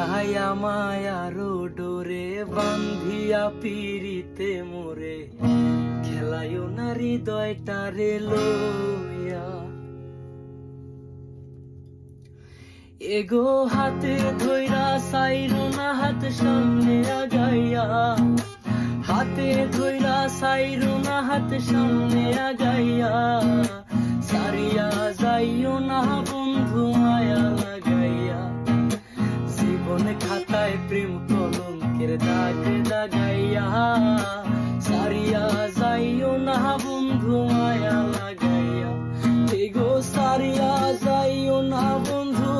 জড়াইয়া মায়ার ডোরে বান্ধিয়া পিরিতে মোরে খেলায়ও না হৃদয়টারে লইয়া। এগো হাতে ধইরা সাইরো না হাত সামনে আগাইয়া, হাতে ধইরা সাইরো না হাত সামনে আগাইয়া, সারিয়া যাইও না বন্ধু মায়া লাগাইয়া। জীবন খাতায় প্রেম কলঙ্কের দাগ লাগাইয়া, সারিয়া যাইও না বন্ধু মায়া লাগাইয়া। এগো সারিয়া যাইও না বন্ধু